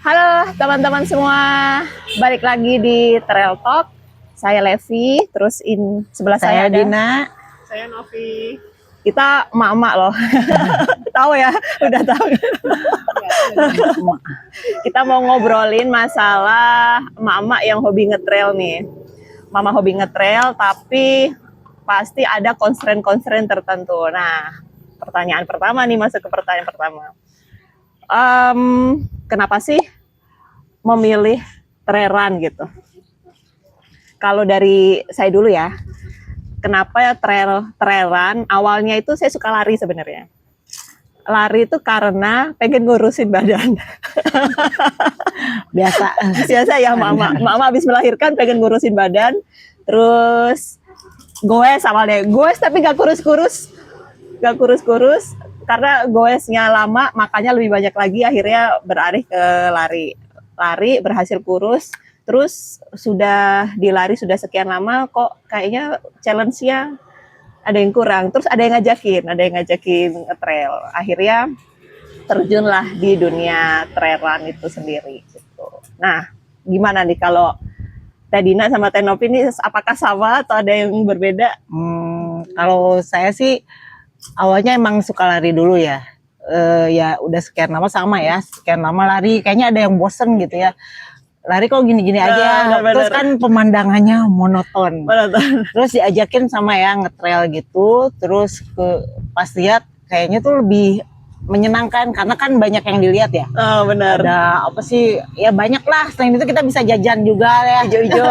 Halo teman-teman semua, balik lagi di Trail Talk. Saya Levi, terus sebelah saya ada Dina. Saya Novi. Kita emak-emak loh. Tahu ya, udah tahu. Kita mau ngobrolin masalah emak-emak yang hobi ngetrail nih. Mama hobi ngetrail, tapi pasti ada constraint tertentu. Nah, pertanyaan pertama nih, masuk ke pertanyaan pertama. Kenapa sih memilih trail run gitu? Kalau dari saya dulu ya, kenapa ya trail run? Awalnya itu saya suka lari sebenarnya. Lari itu karena pengen ngurusin badan. Biasa ya, mama habis melahirkan pengen ngurusin badan, terus goes awalnya, goes tapi gak kurus-kurus, karena goesnya lama, makanya lebih banyak lagi, akhirnya beralih ke lari berhasil kurus. Terus sudah dilari sudah sekian lama, kok kayaknya challenge-nya ada yang kurang. Terus ada yang ngajakin trail. Akhirnya terjunlah di dunia trail run itu sendiri gitu. Nah, gimana nih kalau Teh Dina sama Teh Novi ini, apakah sama atau ada yang berbeda? Kalau saya sih awalnya emang suka lari dulu ya. Ya udah sekian lama sama ya, sekian lama lari kayaknya ada yang bosen gitu ya. Lari kok gini-gini aja, terus kan pemandangannya monoton. Terus diajakin sama ya ngetrail gitu, terus pas lihat kayaknya tuh lebih menyenangkan karena kan banyak yang dilihat ya. Oh, benar. Ada apa sih? Ya banyak lah. Selain itu kita bisa jajan juga ya. Ijo-ijo.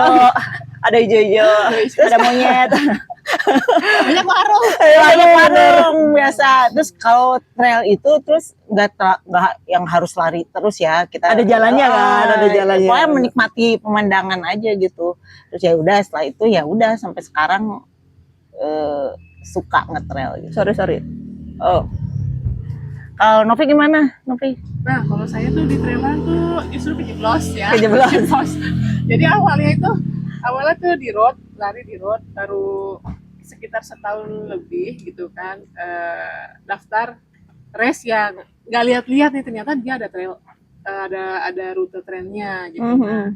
Ada ijo-ijo. Ada monyet. Banyak warung biasa. Terus kalau trail itu terus nggak yang harus lari terus ya, kita ada jalannya kan, ada jalannya. Pokoknya menikmati pemandangan aja gitu. Terus ya udah, setelah itu ya udah sampai sekarang suka ngetrail gitu. Sorry. Oh. Kalau Novi gimana, Novi? Nah, kalau saya tuh di trailan tuh justru kejeblos ya. Kejeblos. Jadi awalnya tuh di road, lari di road, baru sekitar setahun lebih gitu kan, daftar race yang nggak lihat-lihat nih, ternyata dia ada trail, ada rute trailnya gitu. Nah,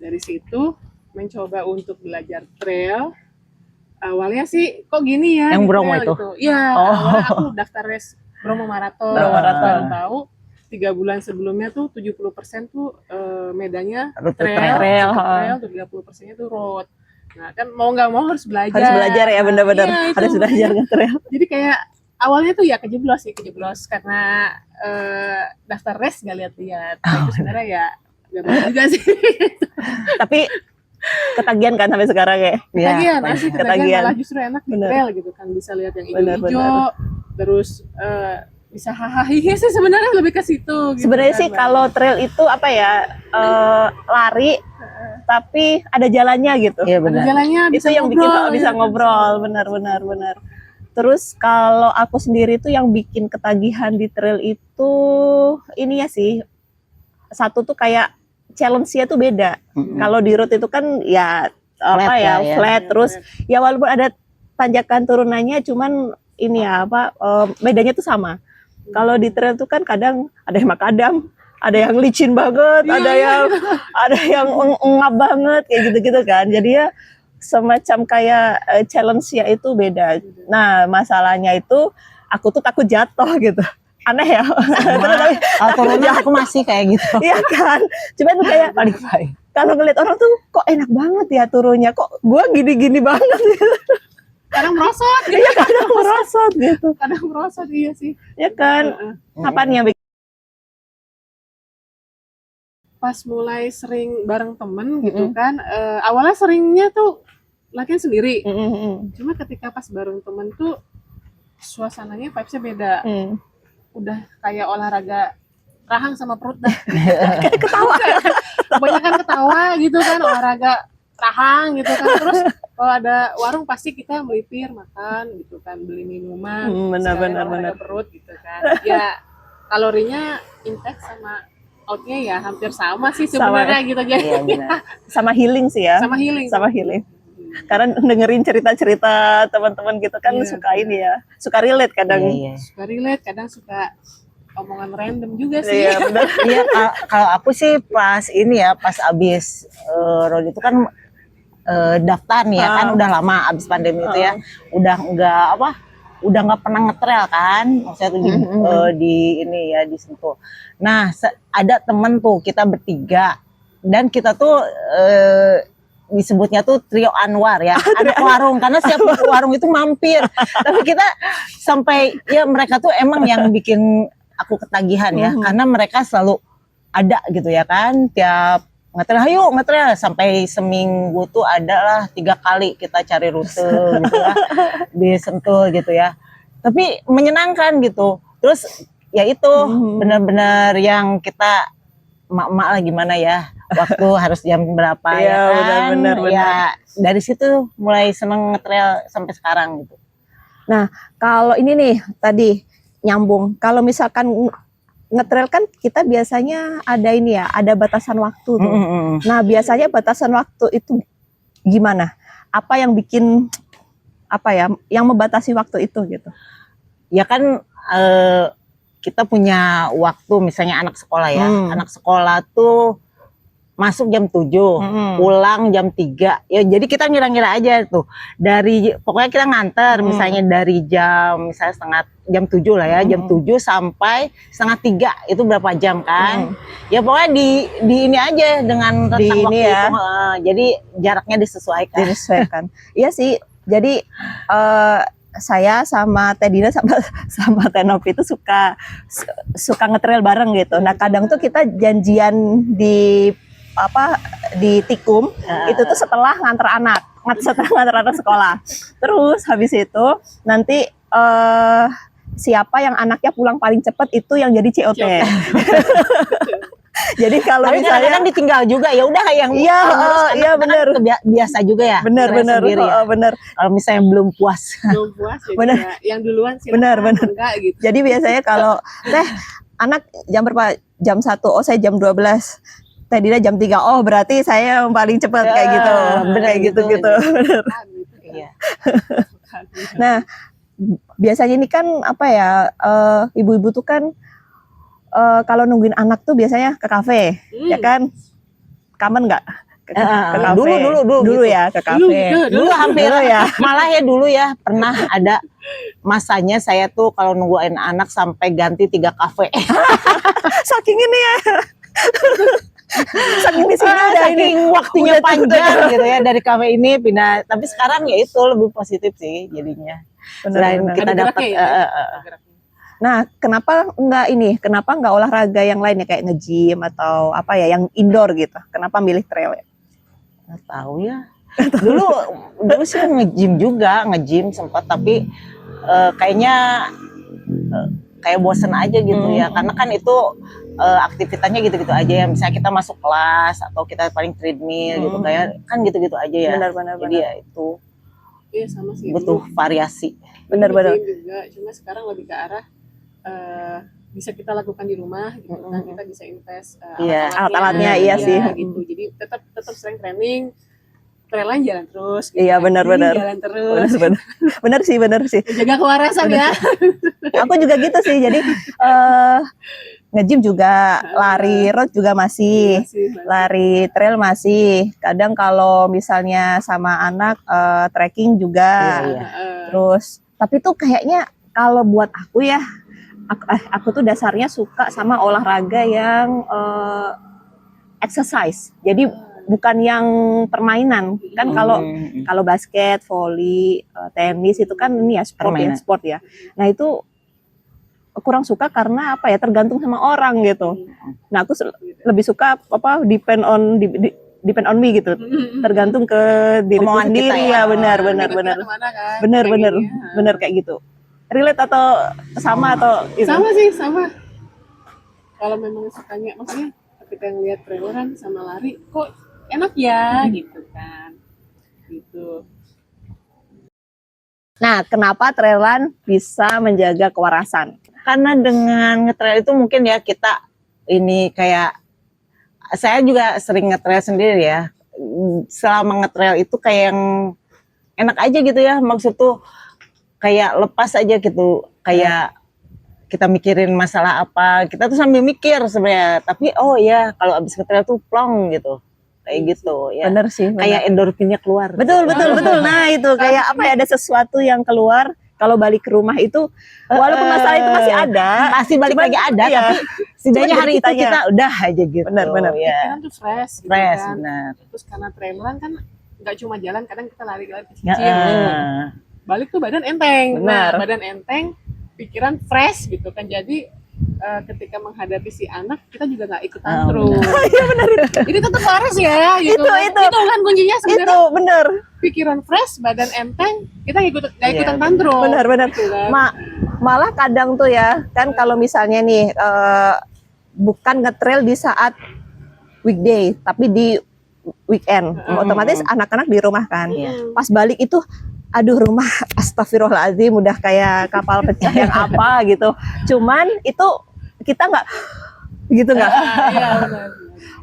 dari situ mencoba untuk belajar trail. Awalnya sih kok gini ya? Yang Bromo itu? Gitu. Iya. Awalnya aku daftar race Bromo Marathon. Tahu 3 bulan sebelumnya tuh 70% tuh medannya trail, 30%-nya tuh road. Nah, kan mau nggak mau harus belajar. Harus belajar ya, benar-benar. Iya, harus belajar nge-trail. Jadi kayak awalnya tuh ya kejeblos karena daftar race nggak lihat-lihat. Nah, itu sebenarnya ya nggak bagus juga sih. Tapi ketagihan kan sampai sekarang ya? Ketagihan, malah justru enak di trail gitu kan, bisa lihat yang hijau-hijau, terus bisa hahaha sih, sebenarnya lebih ke situ gitu. Sebenarnya sih kalau trail itu apa ya, lari tapi ada jalannya gitu. Iya, benar. Ada jalannya, itu yang bikin bisa ngobrol, benar. Terus kalau aku sendiri tuh yang bikin ketagihan di trail itu ini ya sih, satu tuh kayak challenge-nya tuh beda. Kalau di road itu kan ya flat, terus ya walaupun ada tanjakan turunannya, cuman ini ya bedanya tuh sama. Kalau di trail tuh kan kadang ada yang makadam, ada yang licin banget, ada yang ngap banget kayak gitu-gitu kan. Jadi ya semacam kayak challenge-nya itu beda. Nah, masalahnya itu aku tuh takut jatuh gitu. Aneh ya. Turunnya aku masih kayak gitu. Iya kan. Cuman tuh kayak kalau ngeliat orang tuh kok enak banget ya turunnya. Kok gua gini-gini banget gitu. Kadang merosot gitu. Iya, kadang merosot gitu. Kadang merosot, iya sih. Ya kan. Apanya bikin? Pas mulai sering bareng temen gitu kan, awalnya seringnya tuh latihan sendiri. Cuma ketika pas bareng temen tuh suasananya, vibes-nya beda. Udah kayak olahraga rahang sama perut dah. Kayak ketawa. Kebanyakan ketawa gitu kan, olahraga rahang gitu kan. Terus kalau ada warung pasti kita melipir makan gitu kan, beli minuman. Benar. Perut gitu kan. Ya kalorinya intake sama outnya ya hampir sama sih sebenarnya gitu aja. Iya, sama healing sih ya. Sama healing. Karena dengerin cerita-cerita teman-teman gitu kan, suka ini ya, suka relate kadang. Suka relate, kadang suka omongan random juga sih. Iya benar. Iya, kalau aku sih pas ini ya, pas abis road itu kan daftar nih ya kan, udah lama abis pandemi itu ya, udah nggak pernah ngetrail kan, maksudnya tuh di ini ya di Sentul. Nah ada temen tuh kita bertiga dan kita tuh disebutnya tuh trio Anwar ya, anak warung, karena setiap warung itu mampir. Tapi kita sampai ya mereka tuh emang yang bikin aku ketagihan ya, karena mereka selalu ada gitu ya kan, tiap ngetrail, ayo ngetrail, sampai seminggu tuh ada lah 3 kali kita cari rute gitu ya di Sentul gitu ya. Tapi menyenangkan gitu. Terus ya itu benar-benar yang kita emak-emak lah gimana ya, waktu harus jam berapa ya kan. benar. Ya dari situ mulai seneng ngetrail sampai sekarang gitu. Nah, kalau ini nih tadi nyambung, kalau misalkan ngetrail kan kita biasanya ada ini ya, ada batasan waktu tuh. Nah, biasanya batasan waktu itu gimana? Apa yang bikin yang membatasi waktu itu gitu? Ya kan kita punya waktu, misalnya anak sekolah ya. Anak sekolah tuh masuk jam 7, pulang jam 3. Ya jadi kita ngira-ngira aja tuh. Pokoknya kita nganter misalnya dari misalnya jam 7 lah ya, jam 7 sampai setengah 3, itu berapa jam kan? Ya pokoknya di ini aja dengan rentang waktu ya. itu. Jadi jaraknya disesuaikan. Iya sih. Jadi saya sama Tedina sama Tenopi itu suka ngetrail bareng gitu. Nah, kadang tuh kita janjian di Tikum, itu tuh setelah nganter anak sekolah. Terus habis itu nanti siapa yang anaknya pulang paling cepat itu yang jadi COT. Jadi kalau tapi misalnya kadang-kadang ditinggal juga, ya udah yang iya benar. Biasa juga ya. Benar. Benar. Kalau misalnya belum puas. Jadi Benar. ya, yang duluan sih Benar. enggak gitu. Jadi biasanya kalau anak jam berapa? Jam 1. Oh, saya jam 12. Tadinya jam 3. Oh, berarti saya yang paling cepat kayak gitu. Benar Kayak gitu. Benar. Iya. Nah, biasanya ini kan ibu-ibu tuh kan kalau nungguin anak tuh biasanya ke kafe, ya kan? Kamen nggak? Ke kafe. Dulu Dulu gitu. ya ke kafe. Dulu hampir ya. Malah ya dulu ya pernah ada masanya saya tuh kalau nungguin anak sampai ganti 3 kafe. Saking ini ya. Saking di sini udah ini waktunya panjang gitu ya, dari kafe ini pindah. Tapi sekarang ya itu lebih positif sih jadinya. Selain kita dapat Nah, kenapa nggak olahraga yang lain ya, kayak nge-gym atau yang indoor gitu? Kenapa milih trail ya? Nggak tahu ya. Dulu sih nge-gym sempat, tapi kayaknya kayak bosen aja gitu ya. Karena kan itu aktivitasnya gitu-gitu aja ya. Misalnya kita masuk kelas atau kita paling treadmill gitu, kayak kan gitu-gitu aja ya. Benar. Jadi ya itu Iya sama sih. butuh variasi. Benar. Juga, cuma sekarang lebih ke arah bisa kita lakukan di rumah gitu kan, kita bisa invest alat-alatnya iya sih gitu. Jadi tetap strength training, trailan jalan terus gitu. Iya benar. Jalan terus. Benar sih. Jaga kewarasan ya. Aku juga gitu sih. Jadi nge-gym juga, lari road juga masih. Lari trail masih. Kadang kalau misalnya sama anak trekking juga. Iya. Terus tapi tuh kayaknya kalau buat aku ya, aku tuh dasarnya suka sama olahraga yang exercise. Jadi bukan yang permainan. Kan kalau basket, volley, tenis itu kan ini ya sport ya. Nah, itu kurang suka karena tergantung sama orang gitu. Nah, aku lebih suka depend on me gitu. Tergantung ke diri sendiri ya. Benar kayak gitu. Relate atau sama atau itu? Sama. Kalau memang sukanya, maksudnya ketika ngeliat traileran sama lari, kok enak ya gitu kan. Gitu. Nah, kenapa trailan bisa menjaga kewarasan? Karena dengan ngetrail itu mungkin ya kita ini kayak, saya juga sering ngetrail sendiri ya. Selama ngetrail itu kayak yang enak aja gitu ya, maksud tuh kayak lepas aja gitu, kayak kita mikirin masalah apa, kita tuh sambil mikir sebenarnya. Tapi oh ya kalau abis ngetrail tuh plong gitu, kayak gitu ya. Bener sih, bener. Kayak endorfinnya keluar. Betul, betul, betul. Nah itu kayak apa ya, ada sesuatu yang keluar kalau balik ke rumah itu, walaupun masalah itu masih ada, Pasti balik cuman, lagi ada, iya. tapi setidaknya Cuman hari itu kitanya. kita udah aja gitu. Benar, benar. Ya. Pikiran tuh fresh gitu Fresh, kan. benar. Terus karena traileran kan nggak cuma jalan, kadang kita lari-lari Ya, kecil. Balik tuh badan enteng. Benar. Nah, badan enteng, pikiran fresh gitu kan. Jadi ketika menghadapi si anak, kita juga nggak ikut tantrum. Iya benar itu. Jadi tetap waras ya gitu. Itu. Itu kan kuncinya Itu sebenarnya. bener. Pikiran fresh, badan enteng, kita nggak Iya, ikutan tantrum. Benar, benar. Gitu kan. Malah kadang tuh ya, kan kalau misalnya nih bukan ngetrail di saat weekday, tapi di weekend, otomatis anak-anak di rumah kan. Iya. Pas balik itu, aduh rumah astagfirullahaladzim udah kayak kapal pecah yang apa gitu. Cuman itu kita nggak gitu nggak. Iya benar.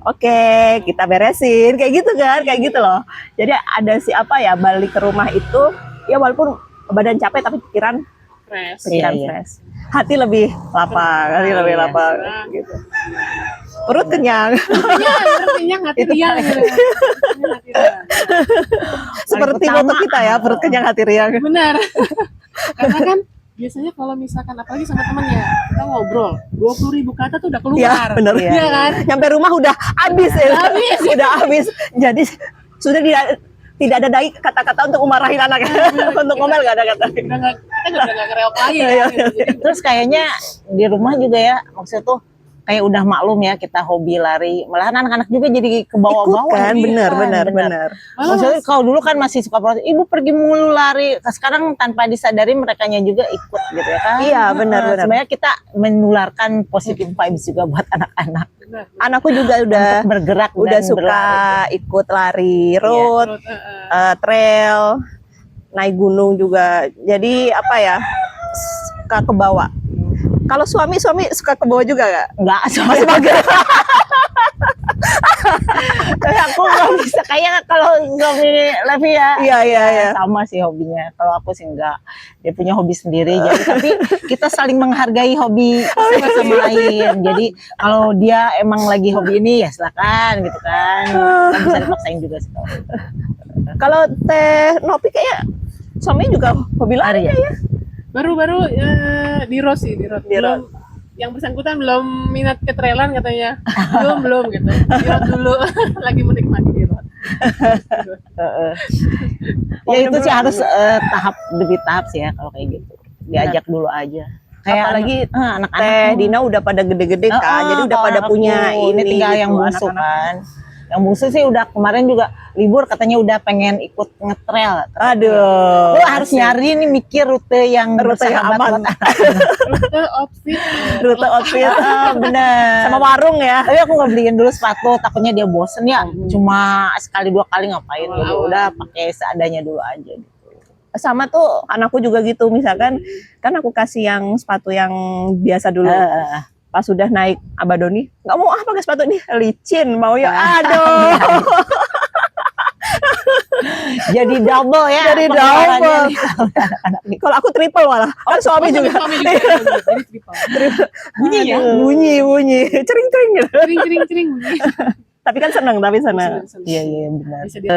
Oke, kita beresin kayak gitu kan, kayak gitu loh. Jadi ada si apa ya, balik ke rumah itu ya walaupun badan capek tapi pikiran Fresh. Iya. fresh. Hati lebih lapar, hati lebih Iya. lapar gitu. Perut kenyang. Kenyang, hati riang gitu. Hati riang. Seperti utama. moto kita ya, perut kenyang hati riang. Benar. Karena kan biasanya kalau misalkan apalagi sama teman ya, kita ngobrol 20.000 kata tuh udah keluar. Iya, bener. Iya kan? Nyampe rumah udah habis ya. Udah habis. Jadi sudah tidak ada lagi kata-kata untuk memarahin anak. Untuk ngomel gak ada kata. Kita udah nggak ngereok lagi Iya, kan, iya. gitu. Jadi Terus kayaknya di rumah juga ya, maksudnya tuh kayak udah maklum ya kita hobi lari. Malahan anak-anak juga jadi Ikut kebawa-bawa. kan, Iya, bener. Maksudnya kalau dulu kan masih suka protes, ibu pergi mulu lari. Sekarang tanpa disadari merekanya juga ikut gitu ya kan. Iya, benar. Sebenarnya kita menularkan positive vibes juga buat anak-anak. benar. Anakku juga udah Bergerak udah dan suka berlari. ikut lari road, Menurut, trail, naik gunung juga. Jadi apa ya, suka ke bawah. Kalau suami suka ke bawah juga gak? Enggak, Masih mager. kayak aku nggak bisa kayak kalau suami Levi ya. Iya. Sama sih hobinya. Kalau aku sih enggak. Dia punya hobi sendiri. Jadi tapi kita saling menghargai hobi satu sama lain. Jadi kalau dia emang lagi hobi ini ya silakan gitu kan. Nggak bisa dipaksain juga sih. Kalau Teh Nopi kayak suaminya juga hobi lari ya. baru-baru di road sih, di road. Di road. Belum, yang bersangkutan belum minat ke trailan katanya. belum gitu. Di road dulu lagi menikmati di road. Ya itu sih harus tahap demi tahap sih ya kalau kayak gitu. Diajak dulu aja. Kayak Apalagi anak-anak Teh Dina udah pada gede-gede kan, jadi udah kalau pada anakku, punya ini tinggal gitu, yang bungsu anak-anak. kan. Yang bungsu sih udah kemarin juga libur katanya udah pengen ikut ngetrail. Aduh. Lu harus nyari nih mikir rute yang Rute yang bersahabat aman. buat anak. Rute outfit. Rute outfit Bener. sama warung ya. Tapi aku nggak beliin dulu sepatu, takutnya dia bosen ya. Cuma sekali dua kali ngapain gitu. Udah pakai seadanya dulu aja. Sama tuh anakku juga gitu, misalkan kan aku kasih yang sepatu yang biasa dulu. Pas sudah naik Abadoni, nggak mau pakai sepatu ini licin, mau ya aduh. Jadi double ya. Jadi pengeluarannya double. nih. Kalau aku triple malah, kan suami juga. Suami juga. Jadi triple. Bunyi ya? Bunyi, cering gitu. Cering bunyi. Tapi kan seneng, Iya benar. Bisa dia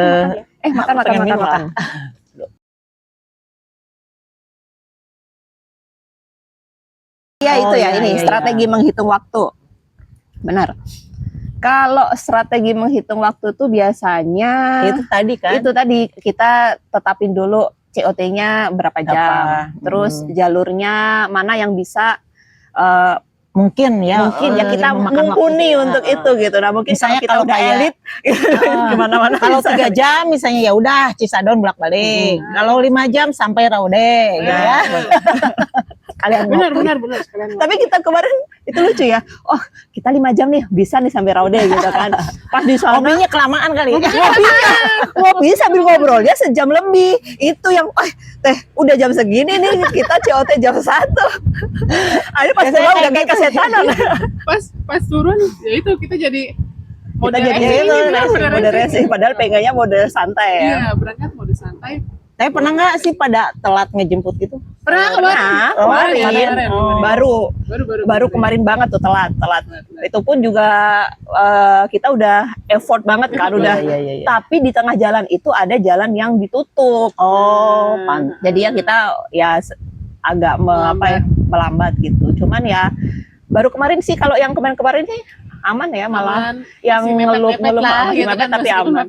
makan ya. Makan. Pengen minum lah. Iya itu ya, iya, ini iya, strategi menghitung waktu. Benar. Kalau strategi menghitung waktu tuh biasanya Itu tadi kan. itu tadi kita tetapin dulu COT-nya berapa jam, terus jalurnya mana yang bisa mungkin ya kita memakan mumpuni waktu. untuk itu gitu. Nah mungkin Misalnya kalau kita kalau udah kayak- elit gimana-mana Kalau bisa. 3 jam misalnya ya udah Cisadon bolak-balik. Kalau 5 jam sampai Raude gitu ya. Kalian Benar ngopi. sekalian. Tapi kita kemarin itu lucu ya. Oh, kita 5 jam nih bisa nih sampai Raude gitu kan. Pas di sana Hobinya kelamaan kali. ngopi sambil ngobrolnya sejam lebih. Itu yang teh udah jam segini nih kita COT jam 1. Akhirnya pas Biasanya pulang udah kayak kayak kesetanan. Pas turun ya itu kita jadi Kita jadi racing, itu bener, mode racing padahal pegangnya mode santai ya. Iya, berangkat mode santai. Tapi pernah nggak sih pada telat ngejemput gitu? Pernah kemarin. Kemarin. Oh. Baru kemarin banget tuh telat. Itu pun juga kita udah effort banget kan udah. Iya. Tapi di tengah jalan itu ada jalan yang ditutup. Oh, Jadi ya kita ya agak melambat gitu. Cuman ya baru kemarin sih, kalau yang kemarin sih aman ya, malah yang ngelup-ngelup mepet tapi aman.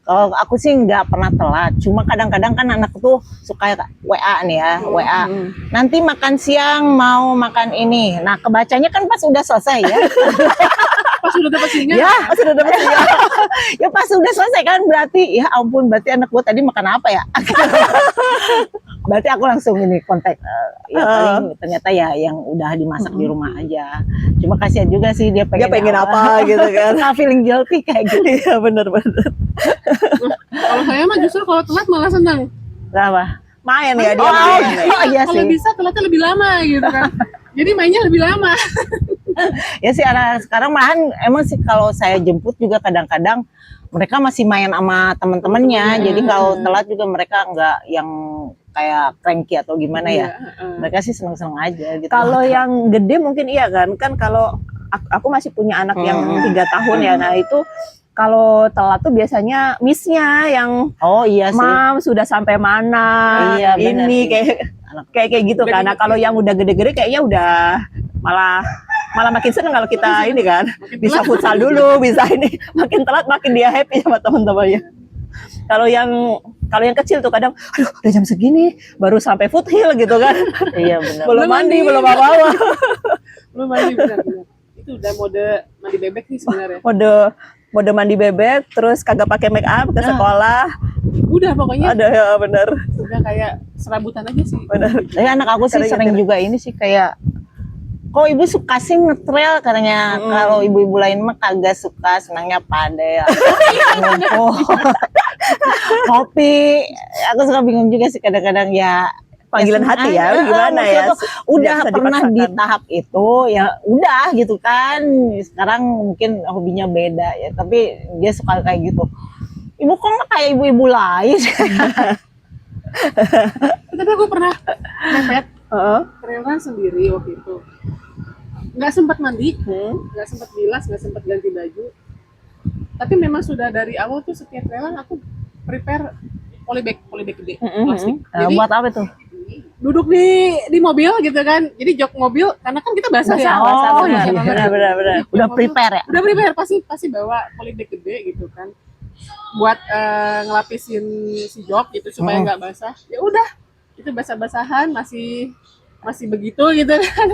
kalau aku sih nggak pernah telat. Cuma kadang-kadang kan anak tuh suka WA nih ya, WA. Nanti makan siang mau makan ini. Nah, kebacanya kan pas udah selesai ya. Pas udah dapat sinyal. Ya, pas udah dapat sinyal. Ya pas udah selesai kan berarti ya ampun, berarti anak gua tadi makan apa ya? Berarti aku langsung ini kontak ya paling ternyata ya yang udah dimasak di rumah aja. Cuma kasihan juga sih dia pengen apa gitu kan. Nggak feeling guilty kayak gitu. Iya benar. Kalau saya mah justru kalau telat malah senang. Kenapa? Main ya dia. Iya Kalau sih. bisa telatnya lebih lama gitu kan. Jadi mainnya lebih lama. Ya sih anak sekarang malahan emang sih kalau saya jemput juga kadang-kadang mereka masih main sama teman-temannya. Jadi kalau telat juga mereka nggak yang kayak cranky atau gimana ya. Mereka sih seneng-seneng aja gitu. Kalau yang gede mungkin iya kan kalau aku masih punya anak yang 3 tahun ya. Nah itu kalau telat tuh biasanya missnya yang Oh iya sih. mam sudah sampai mana, Iya, benar ini sih. kayak gitu Udah kan. Nah gitu. kalau yang udah gede-gede kayaknya udah malah makin seneng kalau kita ini kan bisa futsal dulu, bisa ini, makin telat makin dia happy sama teman-temannya. Kalau yang kecil tuh kadang, aduh udah jam segini baru sampai foothill gitu kan. Iya benar. Belum mandi, belum apa-apa. Belum mandi benar. Itu udah mode mandi bebek nih sebenarnya. Mode mandi bebek, terus kagak pakai make up ke sekolah. Udah pokoknya Ada ya bener. udah kayak serabutan aja sih. Bener. Tapi anak aku sih Caranya sering juga ini sih kayak kok ibu suka sih ngetrail katanya. Kalau ibu-ibu lain mah kagak suka, senangnya padel, ngumpul, kopi. Aku suka bingung juga sih kadang-kadang ya Panggilan hati ya, gimana maksudnya ya? tuh udah Tidak bisa pernah di dipaksakan. tahap itu ya udah gitu kan. Sekarang mungkin hobinya beda ya, tapi dia suka kayak gitu. Ibu kok nggak kayak ibu-ibu lain? Tapi aku pernah mepet Heeh. trail run sendiri waktu itu. Nggak sempat mandi, nggak sempat bilas, nggak sempat ganti baju. Tapi memang sudah dari awal tuh setiap trail run aku prepare polybag gede plastik. Jadi Buat apa tuh? duduk di mobil gitu kan. Jadi jok mobil karena kan kita basah ya. Oh, Basah iya, banget. benar. Jok Udah mobil prepare ya? Udah prepare pasti bawa polybag gede gitu kan. Buat ngelapisin si jok gitu supaya nggak basah. Ya udah, itu basah-basahan masih begitu gitu kan.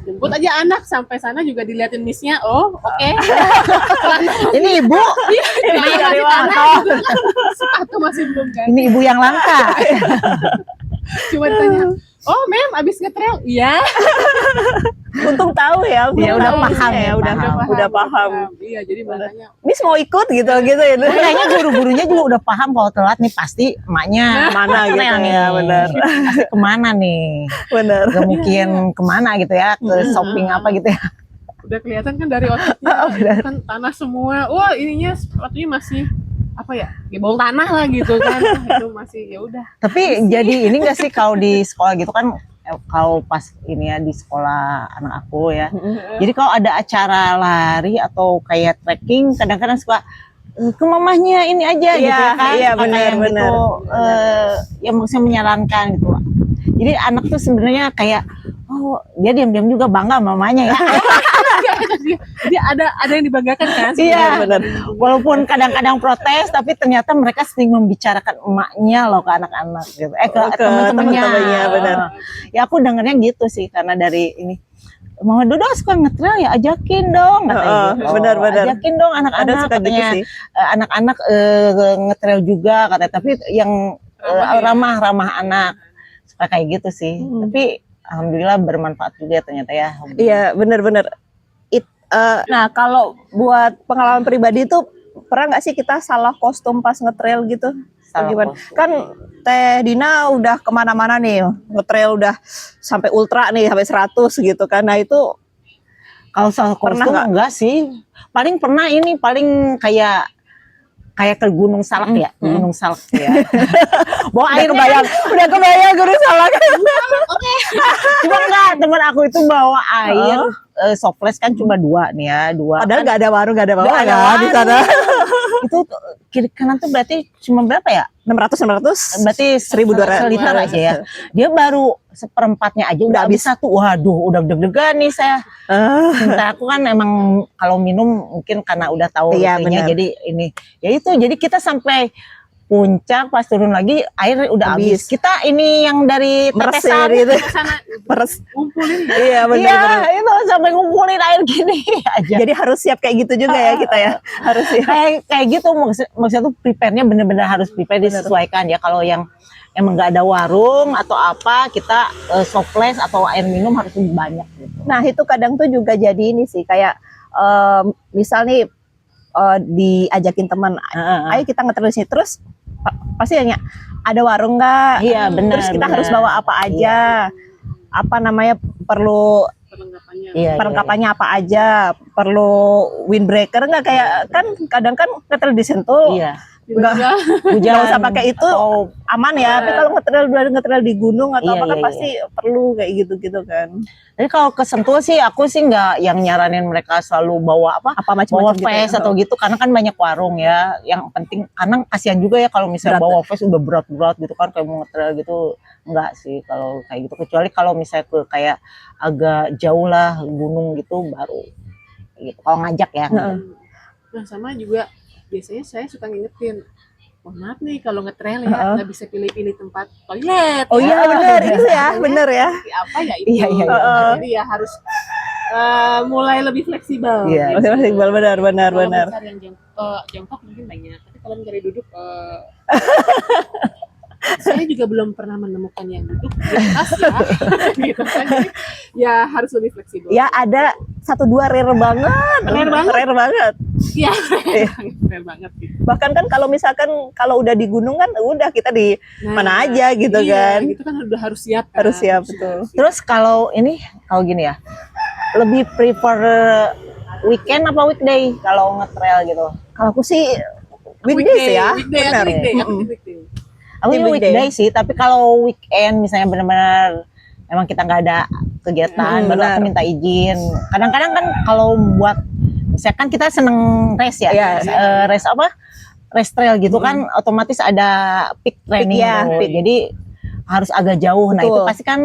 Jemput aja anak sampai sana juga diliatin missnya. Oh, oke. Ini ibu, Ini dari mana? Sepatu masih belum kan. ini ibu yang langka. Cuma ditanya, "Oh, Mem, abis nge-trail?" Iya. Untung tahu ya. Ya, udah tahu paham ya, ya, udah paham. Iya, jadi makanya Miss mau ikut gitu ya. Kayaknya guru-gurunya juga udah paham kalau telat nih pasti emaknya Mana gitu Trail nih. ya, benar. Pasti kemana nih? Benar. Gak mungkin kemana gitu ya, ke shopping apa gitu ya. udah kelihatan kan dari outfitnya kan tanah semua. Wah, ininya sepatunya masih apa ya? Gebol tanah lah gitu kan. Itu masih ya udah. Tapi jadi ini gak sih kalau di sekolah gitu kan, kalau pas ini ya di sekolah anak aku ya. Jadi kalau ada acara lari atau kayak trekking, kadang-kadang suka ke mamahnya ini aja gitu Iya, ya kan. iya, Suka benar, kayak benar. gitu, yang maksudnya menyarankan gitu. Jadi anak tuh sebenarnya kayak oh dia diam-diam juga bangga sama mamanya ya. Jadi ada yang dibanggakan kan? Iya, benar. Walaupun kadang-kadang protes, tapi ternyata mereka sering membicarakan emaknya loh ke anak-anak gitu. Ke teman-temannya. teman-temannya, benar. Ya aku dengarnya gitu sih karena dari ini. Mama Dodo suka ngetrail ya, ajakin dong katanya gitu. Benar-benar. Ajakin dong Ada anak-anak suka gitu katanya. sih. Anak-anak ngetrail juga katanya, tapi yang ramah anak. Suka kayak gitu sih. Tapi alhamdulillah bermanfaat juga ternyata ya. Iya, benar-benar. Nah, kalau buat pengalaman pribadi itu pernah nggak sih kita salah kostum pas ngetrail gitu? Salah Gimana? kostum. Kan Teh Dina udah kemana-mana nih, ngetrail udah sampai ultra nih, sampai 100 gitu kan. Nah itu Kalau soal Pernah kostum nggak? enggak sih. Paling pernah ini paling kayak kayak ke Gunung Salak ya, Gunung Salak ya. Bawa Udah air kebayang, udah kebayang guru salah. cuma enggak, teman aku itu bawa air softless kan cuma 2 nih ya, 2. Padahal nggak ada warung, nggak ada Nggak apa-apa ada kan di sana. Itu kiri kanan tuh berarti cuma berapa ya? 600. Berarti 1.200 liter aja ya. Dia baru seperempatnya aja udah habis satu. Waduh, udah deg-degan nih saya. Cinta aku kan emang kalau minum mungkin karena udah tahu Iya, itunya, benar. jadi ini. Ya itu, jadi kita sampai puncak pas turun lagi air udah habis. Kita ini yang dari Meres tetesan gitu. Ke sana Meres. ngumpulin. Iya Iya, benar. itu sampai ngumpulin air gini aja. Jadi harus siap kayak gitu juga ya kita ya. Harus siap. Kayak gitu maksudnya tuh prepare-nya bener-bener harus prepare, disesuaikan ya. Kalau yang emang nggak ada warung atau apa, kita softless atau air minum harus lebih banyak gitu. Nah itu kadang tuh juga jadi ini sih kayak misal nih diajakin teman, ayo kita ngetril sini, terus pasti nanya ada warung nggak? Iya, benar, Terus kita benar. harus bawa apa aja? Apa namanya, perlu Perlengkapannya. Iya, perlengkapannya apa aja? Perlu windbreaker nggak? Kayak kan kadang kan ngetril di Sentul Iya. Tiba-tiba nggak usah pakai itu, atau aman ya. Tapi kalau ngetril di gunung atau Iya, apa kan iya, pasti perlu kayak gitu-gitu kan. jadi kalau ke Sentul sih aku sih nggak yang nyaranin mereka selalu bawa apa, Apa bawa macam-macam gitu. vest atau gitu, karena kan banyak warung ya. Yang penting karena kasihan juga ya kalau misalnya Berat. bawa vest udah berat-berat gitu kan, kayak mau ngetrail gitu. Enggak sih kalau kayak gitu, kecuali kalau misalnya ke kayak agak jauh lah gunung gitu baru gitu. Kalau ngajak ya. Heeh. Nah sama juga biasanya saya suka ngingetin, mohon maaf nih kalau nge-trail ya nggak bisa pilih-pilih tempat toilet. Oh iya benar itu ya, Toilet benar ya. seperti apa ya itu. Iya, iya, iya. Jadi ya harus mulai lebih fleksibel. Iya. gitu. Masih benar Kalau benar. mencari yang jongkok mungkin banyak, tapi kalau mencari duduk saya juga belum pernah menemukan yang duduk di atas ya. Gitu kan. Jadi, ya harus lebih fleksibel. Ya ada 1-2 rare banget. Rare banget. Iya, keren banget gitu. Bahkan kan kalau misalkan kalau udah di gunung kan udah kita di mana aja gitu iya, kan. gitu kan udah harus siap kan. Harus siap, betul. Terus kalau ini kalau gini ya, lebih prefer weekend apa weekday kalau nge-trail gitu? Kalau aku sih weekdays ya. Weekday, Benar. weekday, Mm-mm. weekday. Aku Tim juga weekday. weekday sih, tapi kalau weekend misalnya benar-benar emang kita nggak ada kegiatan, baru aku benar. minta izin. Kadang-kadang kan kalau buat misalkan kita seneng race ya, Iya. Race apa? Race trail gitu kan, otomatis ada peak training, ya, tuh. peak. Jadi harus agak jauh. Nah Betul. itu pasti kan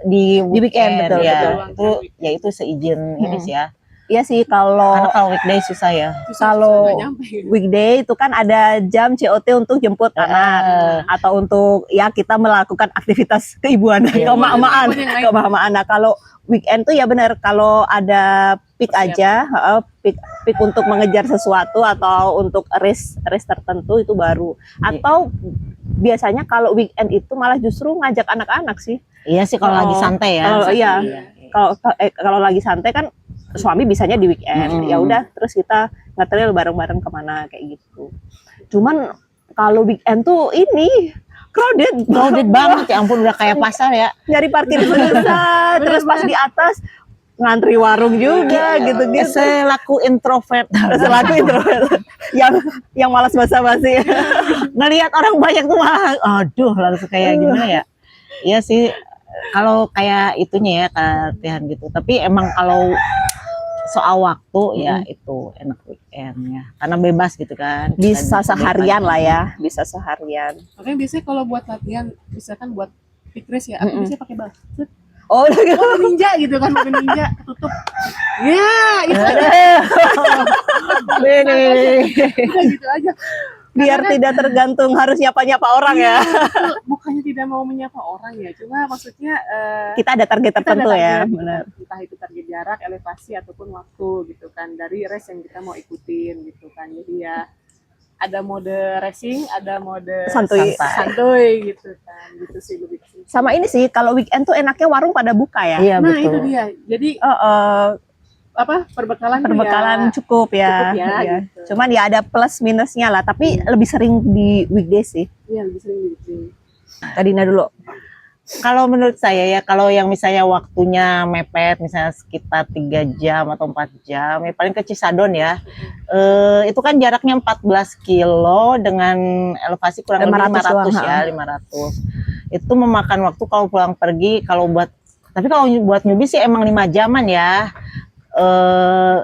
di weekend, betul, ya. betul. Itu ya itu seizin ini sih ya. Iya sih Karena kalau kalau weekday susah ya. Kalau Susah, nggak nyampe. weekday itu kan ada jam COT untuk jemput anak atau untuk ya kita melakukan aktivitas keibuan, Iya, keemaan, iya. keemaan. Nah, kalau weekend tuh ya benar kalau ada peak aja, peak untuk mengejar sesuatu atau untuk race tertentu itu baru. Atau biasanya kalau weekend itu malah justru ngajak anak-anak sih. Iya sih kalau lagi santai ya. Oh, iya. Kalau lagi santai kan suami bisanya di weekend. Ya udah terus kita nge-trail bareng-bareng kemana kayak gitu. Cuman kalau weekend tuh ini crowded Banget ya ampun, udah kayak pasar ya. nyari parkir susah, terus pas di atas ngantri warung juga gitu-gitu. Selaku introvert. Selaku introvert yang malas basa-basi. Ngelihat orang banyak tuh malah, aduh langsung kayak gimana ya. Iya sih, kalau kayak itunya ya latihan gitu. Tapi emang kalau soal waktu ya itu enak weekend ya, karena bebas gitu kan. Bisa Kita seharian bebas. lah ya, bisa seharian. Makanya biasanya kalau buat latihan, misalkan buat peak race ya, aku biasanya pakai bucket. Oh, Oh, ninja gitu kan, mobil ninja ketutup. Ya, itu Bene. udah gitu aja. biar tidak tergantung harus nyapa-nyapa orang ya. Itu bukannya tidak mau menyapa orang ya, cuma maksudnya Kita ada target kita tertentu ada ya, target, benar. entah itu target jarak, elevasi ataupun waktu gitu kan dari race yang kita mau ikutin gitu kan. Jadi ya ada mode racing, ada mode Santuy. santuy gitu kan. Gitu sih lebih ke situ. Sama ini sih, kalau weekend tuh enaknya warung pada buka ya. Iya Nah, betul. itu dia. Jadi apa perbekalan tuh Perbekalan ya, cukup ya. cukup ya, Iya. gitu. Cuman ya ada plus minusnya lah, tapi lebih sering di weekday sih. Iya, lebih sering gitu. Kadina dulu. Kalau menurut saya ya, kalau yang misalnya waktunya mepet, misalnya sekitar 3 jam atau 4 jam, ya paling ke Cisadon ya. Itu kan jaraknya 14 kilo dengan elevasi kurang lebih 500 doang, 500 ya, 500. Itu memakan waktu kalau pulang pergi, tapi kalau buat newbie sih emang 5 jaman ya.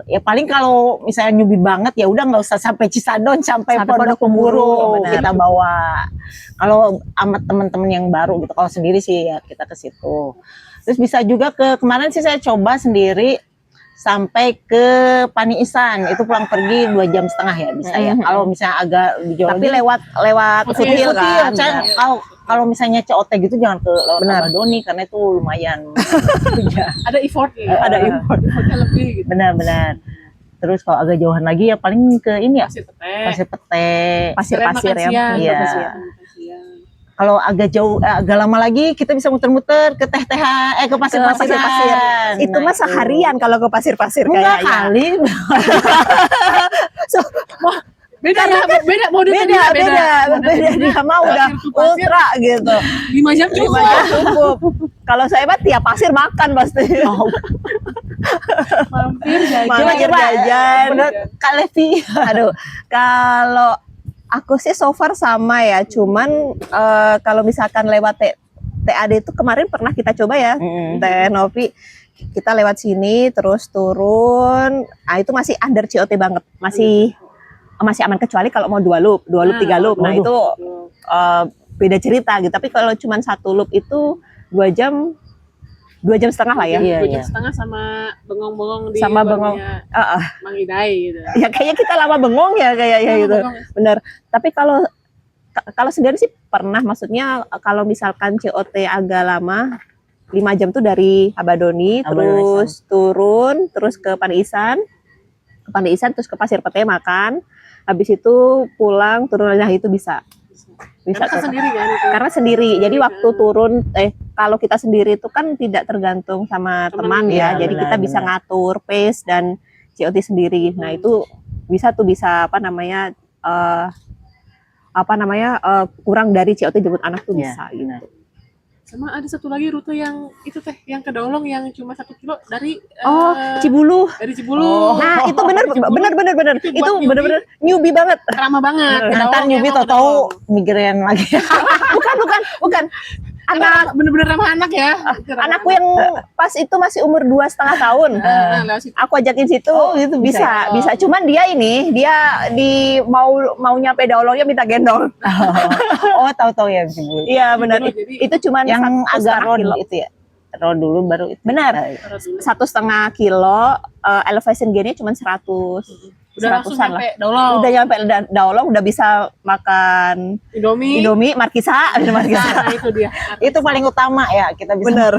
Ya paling kalau misalnya newbie banget ya udah nggak usah sampai Cisadon, sampai Pondok Pemburu benar. kita bawa. Kalau amat teman-teman yang baru gitu, kalau sendiri sih ya kita ke situ. Terus bisa juga kemarin sih saya coba sendiri sampai ke Paniisan, itu pulang pergi 2 jam setengah ya bisa ya. Kalau misalnya agak dijauh Tapi lewat Foothill foothill kan. kalau misalnya COT gitu jangan ke Laut Abadoni karena itu lumayan. Ada effortnya, Ada effortnya lebih gitu. Benar-benar. Terus kalau agak jauhan lagi ya paling ke ini ya, Pasir Pete, Pasir Pete. Pasir-pasir ya. Iya. makan siang. Kalau agak jauh, agak lama lagi kita bisa muter-muter ke ke pasir-pasir. pasir-pasir. Itu mah seharian kalau ke pasir-pasir Enggak kayaknya. kali. Beda modenya Beda. Dia mah udah ultra gitu. 5 jam cukup. Cukup. Kalau saya mah tiap pasir makan pasti. Mampir jajan. Mampir jajan. Bener, Kak Levi. Aduh, kalau aku sih so far sama ya. Cuman kalau misalkan lewat TAD itu kemarin pernah kita coba ya, Teh Novi. Kita lewat sini terus turun. Nah, itu masih under COT banget. Masih aman kecuali kalau mau 2 loop, 3 loop. Nah, itu beda cerita gitu. Tapi kalau cuma 1 loop itu 2 jam 2 jam setengah lah ya. 2 jam setengah sama bengong-bengong di Sama warungnya Mang Idai gitu. Ya kayaknya kita lama bengong ya kayaknya gitu. Bener. Tapi kalau sendiri sih pernah, maksudnya kalau misalkan COT agak lama 5 jam tuh dari Abadoni, terus turun, terus ke Paniisan, terus ke Pasir Pete makan, habis itu pulang turun aja, itu bisa Karena sendiri kan itu. karena sendiri. Jadi waktu turun kalau kita sendiri itu kan tidak tergantung sama teman ya. Jadi kita bisa ngatur pace dan COT sendiri. Nah, itu bisa kurang dari COT jemput anak tuh bisa gitu. Sama ada satu lagi rute yang itu teh, yang ke Dolong yang cuma 1 kilo dari Cibulu. dari Cibulu. Nah, itu bener. Itu Itu buat bener-bener newbie banget. ramah banget. Ntar newbie tahu migrain lagi. Bukan. Anak bener-bener ramah anak ya. anakku yang pas itu masih umur 2,5 tahun. Lewat situ. Aku ajakin situ, gitu bisa. Cuman dia mau nyampe Daulongnya minta gendong. Tahu ya Cibulu. Iya benar. Itu cuman Yang agak 1,5 road kilo. itu ya. Road dulu baru itu. Benar. 1,5 kilo, elevation gainnya cuma 100. Udah langsung 100-an lah. sampai Dolong. Udah nyampe Daulong, udah bisa makan Indomie, Markisa. Nah, itu dia. Itu paling utama ya, kita bisa. Bener.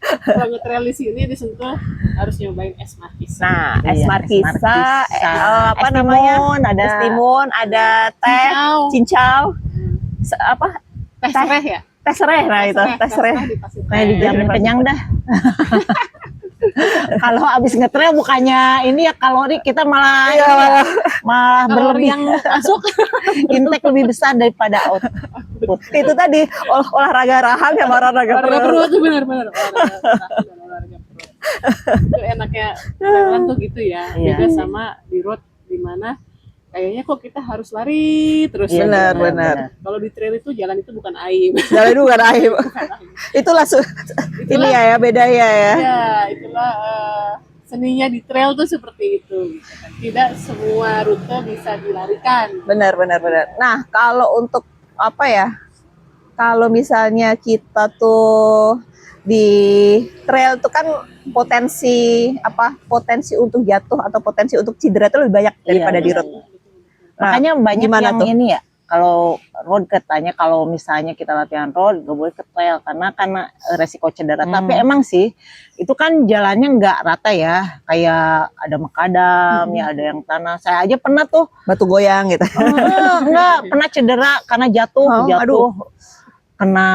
Kalau nge-trail di sini disentuh harus nyobain es Markisa. Nah, es Iya, Markisa, es timun, ada es timun, ada teh, cincau, Teh sereh ya? teh sereh, nah itu, teh sereh. kayak dijamin kenyang dah. Kalau abis ngetrail bukannya ini ya kalori, kita malah Kalori berlebih, yang masuk. intake lebih besar daripada output. Itu tadi olahraga rahang sama olahraga Olahraga perut. perut tuh benar-benar. Olahraga perut. Itu enaknya jalan tuh gitu ya. Iya. Beda sama di road di mana kayaknya kok kita harus lari terus. Iya, Benar. Kalau di trail itu jalan itu bukan aib. Jalan itu bukan aib. Itulah ini ya beda ya. Ya, itulah seninya di trail tuh seperti itu. Gitu kan. Tidak semua rute bisa dilarikan. Benar. Nah, kalau untuk apa ya? Kalau misalnya kita tuh di trail tuh kan potensi untuk jatuh atau potensi untuk cedera itu lebih banyak daripada di road. Makanya banyak gimana yang tuh? ini ya, kalau road katanya kalau misalnya kita latihan road gak boleh ke trail karena resiko cedera. Tapi emang sih itu kan jalannya nggak rata ya, kayak ada makadam ya, ada yang tanah. Saya aja pernah tuh Batu goyang gitu. enggak pernah cedera karena jatuh aduh. kena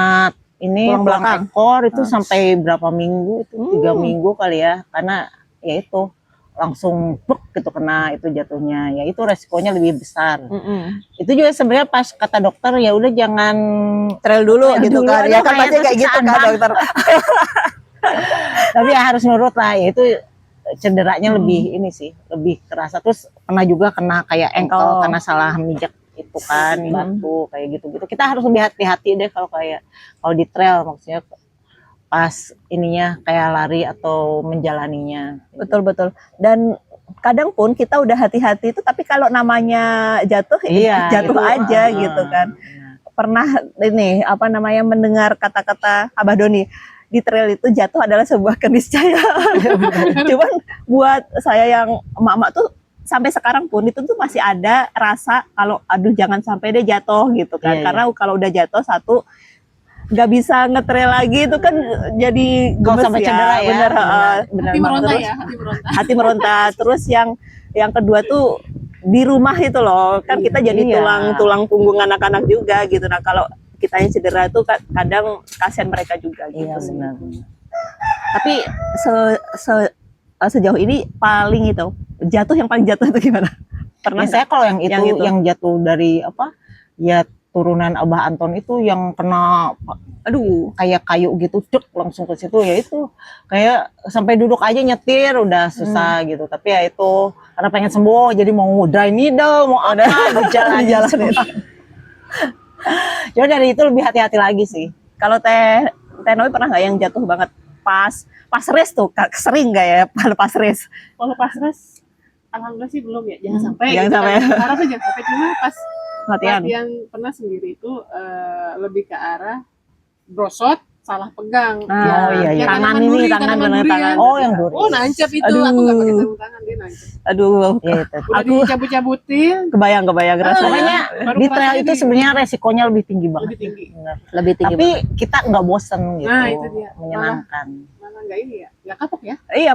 ini Tulang tulang belakang. ekor itu sampai berapa minggu itu 3 minggu kali ya, karena ya itu langsung pluk gitu kena itu jatuhnya, ya itu resikonya lebih besar. Mm-mm. Itu juga sebenarnya pas kata dokter ya udah jangan Trail dulu Trail gitu dulu, kan. aduh, Ya kan kayak pasti itu kayak gitu siksaan kan banget. dokter. tapi ya harus nurut lah, ya itu cederanya lebih ini sih, lebih kerasa. Terus pernah juga kena kayak ankle Oh. karena salah mijak itu kan batu kayak gitu-gitu. Kita harus lebih hati-hati deh kalau di trail, maksudnya pas ininya kayak lari atau menjalaninya. Betul betul. Dan kadang pun kita udah hati-hati itu, tapi kalau namanya jatuh, Iya, jatuh itu, aja gitu kan. Pernah ini apa namanya mendengar kata-kata Abah Doni, di trail itu jatuh adalah sebuah keniscayaan. Cuman buat saya yang emak-emak tuh sampai sekarang pun itu tuh masih ada rasa kalau aduh jangan sampai deh jatuh gitu kan. Iya, Karena kalau udah jatuh satu nggak bisa ngetrail lagi itu kan jadi Kalau gemes sampai ya. cedera ya, Bener, bener Hati banget. meronta Terus- ya, hati meronta. hati meronta. Terus yang kedua tuh di rumah itu loh, kan kita jadi Iya. tulang punggung anak-anak juga gitu. Nah kalau kita yang cedera itu kadang kasihan mereka juga gitu. Iya sih. benar. Tapi sejauh ini paling itu yang paling jatuh itu gimana? Pernah Ya, saya kalau yang Yang itu itu. yang jatuh dari apa? Ya turunan Abah Anton itu yang kena aduh kayak kayu gitu, cuk langsung ke situ, ya itu kayak sampai duduk aja nyetir udah susah gitu. Tapi ya itu karena pengen sembuh jadi mau dry needle, mau apa Dijalanin. dijalanin. Jadi dari itu lebih hati-hati lagi sih. kalau teh Noe pernah nggak yang jatuh banget pas race tuh sering nggak ya pas race? Kalau pas res, alhamdulillah sih belum ya, jangan sampai. Jangan gitu sampai. Kan. Harapnya jangan sampai, cuma pas Latihan. latihan pernah sendiri itu lebih ke arah brosot, salah pegang. Oh, iya, iya. Yang Tangan tanaman ini, duri, tangan, tanaman bener, duri tangan. kan. Oh yang duri. Oh nancep itu, Aduh. aku nggak pakai sarung tangan, dia nancep. Aduh, Ya, itu. Udah Aku- dicabut-cabutin, kebayang rasanya. Pokoknya baru di trail kerasa itu ini. sebenarnya resikonya lebih tinggi banget. Lebih tinggi. Benar. Lebih tinggi. Tapi kita nggak bosen gitu. Nah, itu dia. Menyenangkan. Malah nggak ini ya, nggak kapok ya. Iya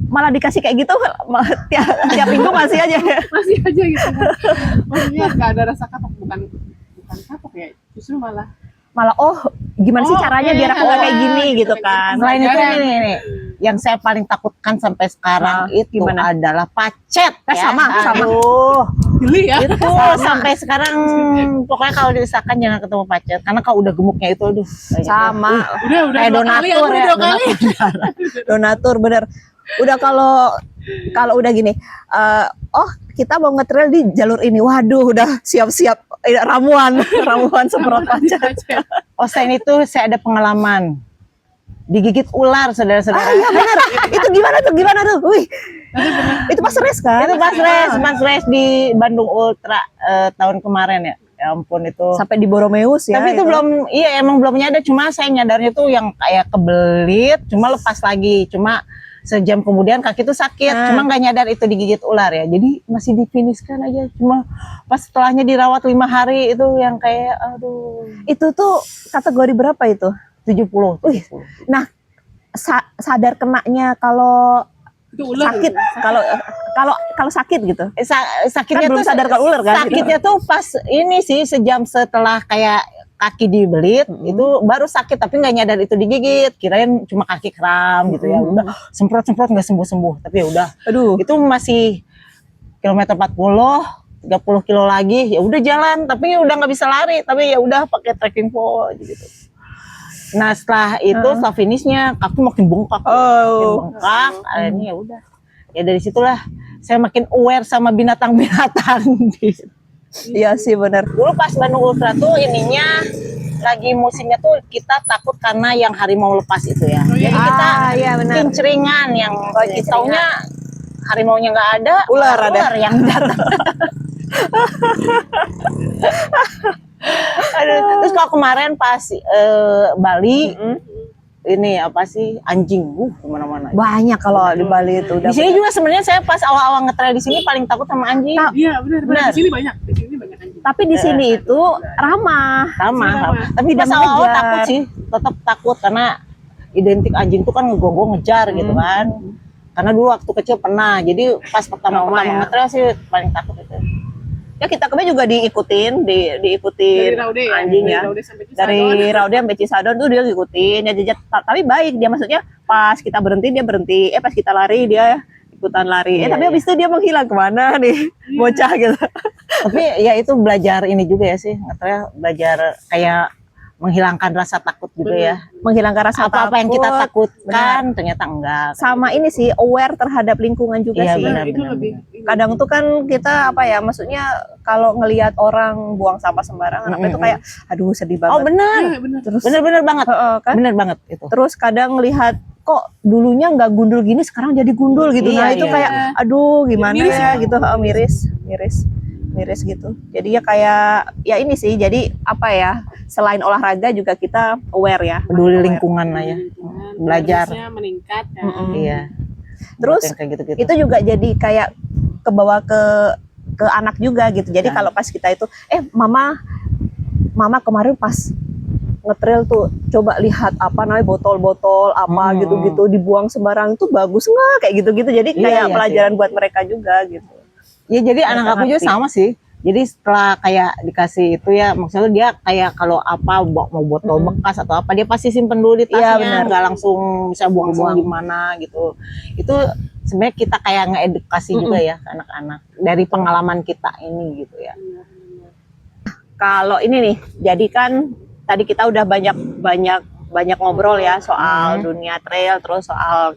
malah dikasih kayak gitu tiap minggu masih aja. Masih aja gitu kan. Maksudnya nggak ada rasa kapok, bukan kapok ya, justru malah Gimana sih Oh, caranya oke. biar aku nggak kayak gini Gitu, gitu kayak kan. gitu. Selain itu Pelajaran. nih, yang saya paling takutkan sampai sekarang itu gimana? adalah pacet. Sama. Aduh, geli ya. itu sampai sekarang pokoknya kalau diusahakan jangan ketemu pacet karena kalau udah gemuknya itu aduh. Sama Udah Kayak dua kali, donatur aku udah ya, dua kali. donatur bener. Udah kalau udah gini, kita mau ngetrail di jalur ini, waduh udah siap-siap ramuan semprot pacet. Oh, selain itu saya ada pengalaman digigit ular, saudara-saudara. Iya benar. Itu gimana tuh? Wih, itu pas race kan? Itu pas race di Bandung Ultra tahun kemarin ya. Ya ampun itu. Sampai di Boromeus ya. Tapi itu belum, iya emang belum nyadar. Cuma saya nyadarnya tuh yang kayak kebelit, cuma lepas lagi. Cuma sejam kemudian kaki tuh sakit. Cuma nggak nyadar itu digigit ular ya. Jadi masih difinishkan aja. Cuma pas setelahnya dirawat 5 hari itu yang kayak aduh. Itu tuh kategori berapa itu? 70. Wih. Nah, sadar kenanya kalau Itu ular. sakit, kalau sakit gitu. Sakitnya Kan belum tuh sadar kalau ular kan? Sakitnya tuh pas ini sih sejam setelah kayak kaki dibelit itu baru sakit tapi nggak nyadar itu digigit, kirain cuma kaki kram gitu ya. Udah semprot nggak sembuh tapi ya udah. Aduh. Itu masih kilometer 40 kilo lagi, ya udah jalan tapi udah nggak bisa lari, tapi ya udah pakai trekking pole gitu. Nah setelah itu setelah finishnya kaki makin bengkak, akhirnya ya udah. Ya dari situlah saya makin aware sama binatang-binatang. Iya sih benar. Dulu pas Bandung Ultra tuh ininya lagi musimnya tuh kita takut karena yang harimau lepas itu ya. Jadi kita iya benar. kincringan yang taunya harimaunya nggak ada, Ular ada. ular yang datang. Aduh, terus kalau kemarin pas Bali ini apa sih anjing kemana-mana. Banyak kalau di Bali itu udah. Di sini juga sebenarnya saya pas awal-awal ngetrail di sini paling takut sama anjing. Iya benar. Benar. Di sini banyak anjing. Tapi di sini itu ramah. Sama. Tapi Tidak pas awal-awal mengejar. takut sih, tetap takut karena identik anjing tuh kan ngegonggong ngejar gitu kan. Karena dulu waktu kecil pernah, jadi pas pertama ya. ngetrail sih paling takut itu. Ya kita kemarin juga diikutin Dari Raude ya. anjing ya. Raude sampai Cisadon. Dari Raude sampai Cisadon tuh dia ngikutin ya jejak, tapi baik dia, maksudnya pas kita berhenti dia berhenti, pas kita lari dia ikutan lari. Iya, Tapi iya. habis itu dia menghilang kemana nih, bocah gitu. Tapi ya itu belajar ini juga ya sih, ngetrail belajar kayak menghilangkan rasa takut juga ya. Menghilangkan rasa Apa-apa yang kita takut. takutkan ternyata enggak. Sama ini sih, aware terhadap lingkungan juga Iya, sih. benar. Itu lebih Kadang tuh kan kita apa ya, maksudnya kalau ngelihat orang buang sampah sembarangan apa itu kayak aduh sedih Oh banget. benar, Iya, benar. Terus benar banget, kan? benar banget itu. Terus kadang ngelihat kok dulunya nggak gundul gini sekarang jadi gundul gitu. Iya, Nah, itu iya, kayak aduh gimana Miris ya ya. gitu, miris gitu. Jadi ya kayak ya ini sih. Jadi apa ya? Selain olahraga juga kita aware ya. Peduli lingkungan lah ya, Lingkungan, belajar. awareness-nya meningkat kan. Iya. Terus Buat yang kayak gitu-gitu. itu juga jadi kayak kebawa ke anak juga gitu. Jadi Nah. kalau pas kita itu mama kemarin pas ngetrail tuh coba lihat apa namanya botol-botol apa gitu-gitu dibuang sembarang itu bagus nggak kayak gitu-gitu. Jadi Iya, kayak iya pelajaran buat mereka juga gitu. Ya jadi Mereka anak aku juga ngerti. sama sih. Jadi setelah kayak dikasih itu ya, maksudnya dia kayak kalau apa mau botol bekas atau apa dia pasti simpen dulu di Iya, tasnya, benar. nggak langsung bisa buang-buang Buang. di mana gitu. Itu sebenarnya kita kayak ngeedukasi juga ya ke anak-anak dari pengalaman kita ini gitu ya. Kalau ini nih, jadi kan tadi kita udah banyak ngobrol ya soal dunia trail, terus soal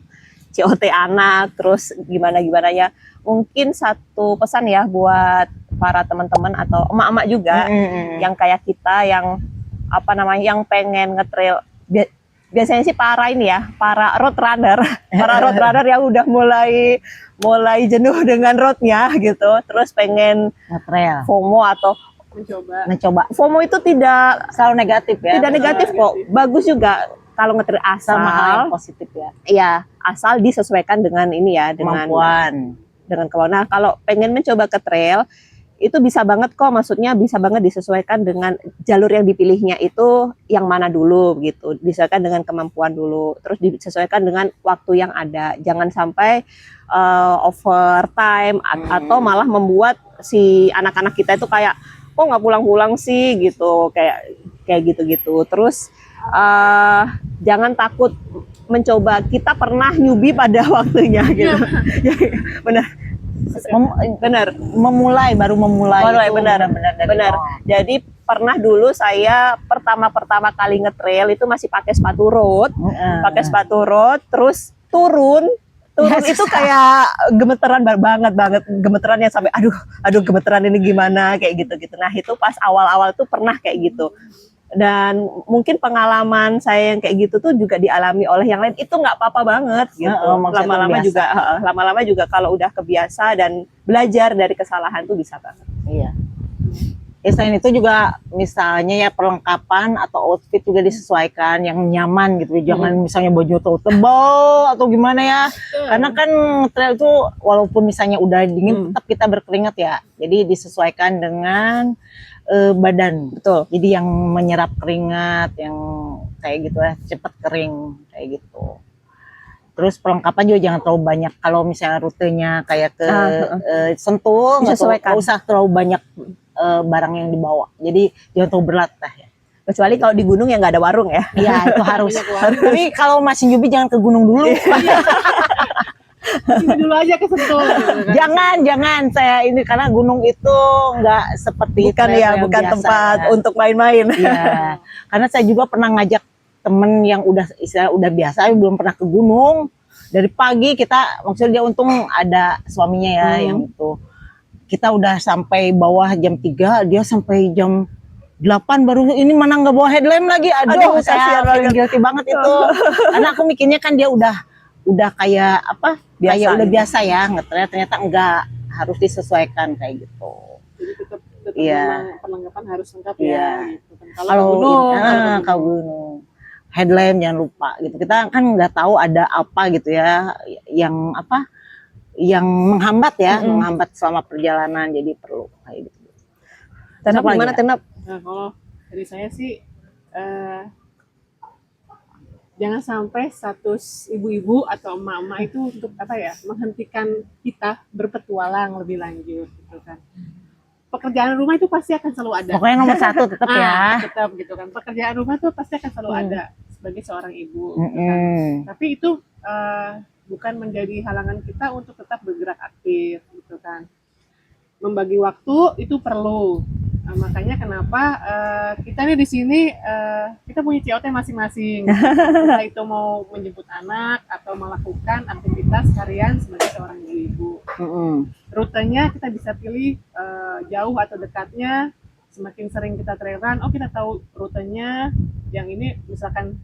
COT anak, terus gimana ya. Mungkin satu pesan ya buat para teman-teman atau emak-emak juga yang kayak kita yang apa namanya yang pengen ngetrail. Biasanya sih para ini ya, para road runner yang udah mulai jenuh dengan roadnya gitu, terus pengen Ngetrail, FOMO atau mencoba. FOMO itu tidak Selalu negatif ya. tidak negatif kok, bagus juga kalau ngetrail Sama hal asal yang positif ya. ya asal disesuaikan dengan ini ya dengan kemampuan. Nah kalau pengen mencoba ke trail itu bisa banget kok, maksudnya bisa banget disesuaikan dengan jalur yang dipilihnya itu yang mana dulu gitu, disesuaikan dengan kemampuan dulu, terus disesuaikan dengan waktu yang ada, jangan sampai overtime atau malah membuat si anak-anak kita itu kayak kok nggak pulang-pulang sih gitu, kayak gitu-gitu. Terus jangan takut mencoba, kita pernah newbie pada waktunya gitu. Benar. Baru memulai itu Benar. dari nol. Jadi pernah dulu saya pertama kali ngetrail itu masih pakai sepatu road, terus turun itu kayak gemeteran banget gemeteran yang sampai aduh gemeteran ini gimana kayak gitu. Nah itu pas awal-awal tuh pernah kayak gitu. Dan mungkin pengalaman saya yang kayak gitu tuh juga dialami oleh yang lain, itu nggak apa-apa banget gitu. Lama-lama juga kalau udah kebiasa dan belajar dari kesalahan tuh bisa banget. Iya. Ya selain itu juga misalnya ya perlengkapan atau outfit juga disesuaikan yang nyaman gitu. Jangan misalnya baju terlalu tebal atau gimana ya. Karena kan trail itu walaupun misalnya udah dingin tetap kita berkeringat ya. Jadi disesuaikan dengan badan. Betul. Jadi yang menyerap keringat yang kayak gitu ya, cepat kering kayak gitu. Terus perlengkapan juga jangan terlalu banyak. Kalau misalnya rutenya kayak ke Sentul, nggak usah terlalu banyak barang yang dibawa. Jadi jangan terlalu berat lah ya. Kecuali kalau di gunung yang nggak ada warung ya. Iya itu harus. Tapi kalau masih newbie jangan ke gunung dulu. Ini dulu aja ke Sentul. Gitu, kan. Jangan saya ini karena gunung itu nggak seperti bukan tempat untuk main-main. Iya. Karena saya juga pernah ngajak temen yang udah biasa belum pernah ke gunung, dari pagi kita maksudnya dia untung ada suaminya ya yang itu kita udah sampai bawah jam 3, dia sampai jam 8 baru ini mana nggak bawa headlamp lagi. Aduh saya guilty banget itu karena aku mikirnya kan dia udah kayak apa kayak udah biasa ya ngetrail, ternyata enggak, harus disesuaikan kayak gitu. Jadi tetap Iya. perlengkapan harus lengkap Iya. ya. Gitu. Kalau gunung headlamp jangan lupa gitu. Kita kan nggak tahu ada apa gitu ya yang menghambat menghambat selama perjalanan, jadi perlu kayak gitu. Tenap gimana Tenap? Nah kalau dari saya sih jangan sampai status ibu-ibu atau emak-emak itu untuk menghentikan kita berpetualang lebih lanjut gitu kan. Pekerjaan rumah itu pasti akan selalu ada. Pokoknya nomor 1 tetap ya. Tetap gitu kan. Pekerjaan rumah tuh pasti akan selalu ada sebagai seorang ibu. Gitu kan. Tapi itu bukan menjadi halangan kita untuk tetap bergerak aktif gitu kan. Membagi waktu itu perlu. Nah, makanya kenapa kita nih di sini kita punya COT masing-masing. Entah itu mau menjemput anak atau melakukan aktivitas harian sebagai seorang ibu. Rutenya kita bisa pilih jauh atau dekatnya. Semakin sering kita trail run, kita tahu rutenya yang ini misalkan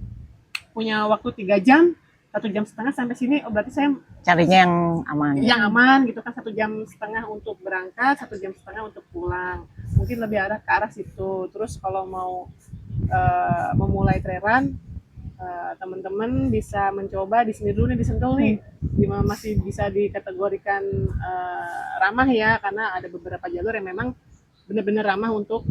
punya waktu 3 jam, 1,5 jam sampai sini, berarti saya Carinya yang aman. yang aman gitu kan, 1,5 jam untuk berangkat, 1,5 jam untuk pulang. Mungkin lebih ke arah situ. Terus kalau mau memulai trail run, teman-teman bisa mencoba di sini dulu nih, di Sentul nih, masih bisa dikategorikan ramah ya, karena ada beberapa jalur yang memang benar-benar ramah untuk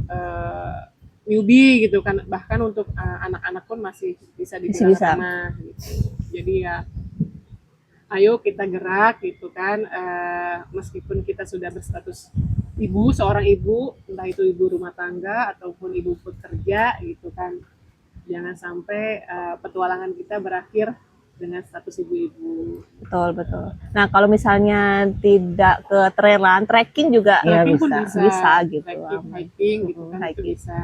newbie gitu kan, bahkan untuk anak-anak pun masih bisa dibilang ramah gitu. Jadi ya ayo kita gerak gitu kan, meskipun kita sudah berstatus ibu, seorang ibu, entah itu ibu rumah tangga ataupun ibu bekerja gitu kan, jangan sampai petualangan kita berakhir dengan status ibu-ibu. Betul. Nah, kalau misalnya tidak ke trail run, trekking juga Trekking pun bisa gitu. Hiking gitu kan, itu Hiking. bisa.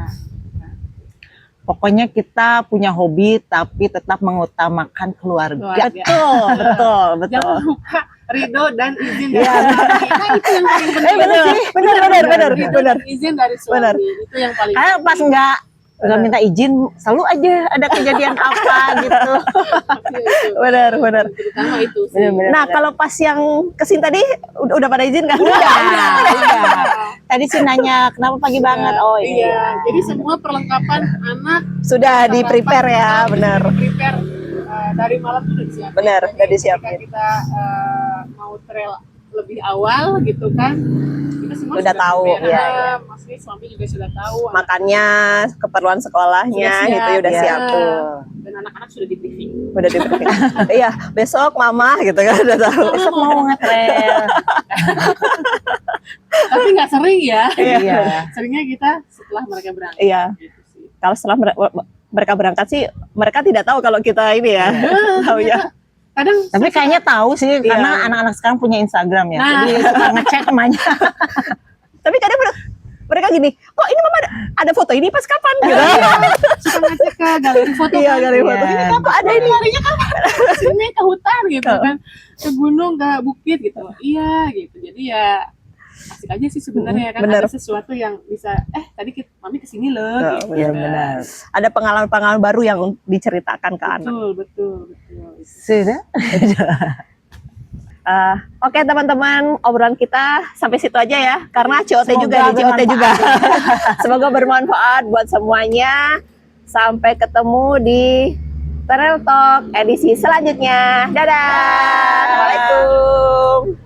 Pokoknya kita punya hobi tapi tetap mengutamakan keluarga. Betul. Jangan lupa ridho dan izin dari Iya. suami. Nah, itu yang paling penting. Benar. Ridho dan izin dari suami. Benar. Itu yang paling Karena pas nggak minta izin, selalu aja ada kejadian apa gitu. Benar. Terutama itu sih. Nah, kalau pas yang kesini tadi udah pada izin kan? Udah. Tadi sih nanya kenapa pagi banget. Oh iya. Jadi semua perlengkapan anak Sudah di prepare ya, benar. Prepare dari malam tuh udah disiapin. Benar, Jadi udah disiapin. ketika kita mau trail lebih awal gitu kan, kita semua Udah tahu, prepare. iya. Maksudnya suami juga sudah tahu. Makannya, keperluan sekolahnya Sudah siap. gitu ya udah Iya. siap tuh. Dan anak-anak sudah di briefing. Udah di Iya, besok mama gitu kan udah tahu. Besok mau nge-trail. Tapi nggak sering ya. Iya. Seringnya kita setelah mereka berangkat. Iya. Gitu sih. Kalau setelah mereka berangkat sih mereka tidak tahu kalau kita ini ya. Tahu ya. Kadang Tapi kayaknya tahu sih karena anak-anak sekarang punya Instagram ya. Nah. Jadi suka ngecek emaknya. Tapi kadang mereka gini, kok ini mama ada foto ini pas kapan? Gitu. suka ngecek ke galeri foto. Iya, kan. galeri foto. Iya. Ini kok ada ini? Larinya kan sini ke hutan gitu kan, ke gunung, ke bukit gitu. Iya gitu. Jadi ya asik aja sih sebenarnya kan, Bener. ada sesuatu yang bisa mami kesini loh gitu. Iya benar. Ada pengalaman-pengalaman baru yang diceritakan ke anak. Betul. Sudah. Oke teman-teman, obrolan kita sampai situ aja ya. Karena COT Semoga juga nih, COT juga. bermanfaat. Semoga bermanfaat buat semuanya. Sampai ketemu di Trail Talk edisi selanjutnya. Dadah. Assalamualaikum.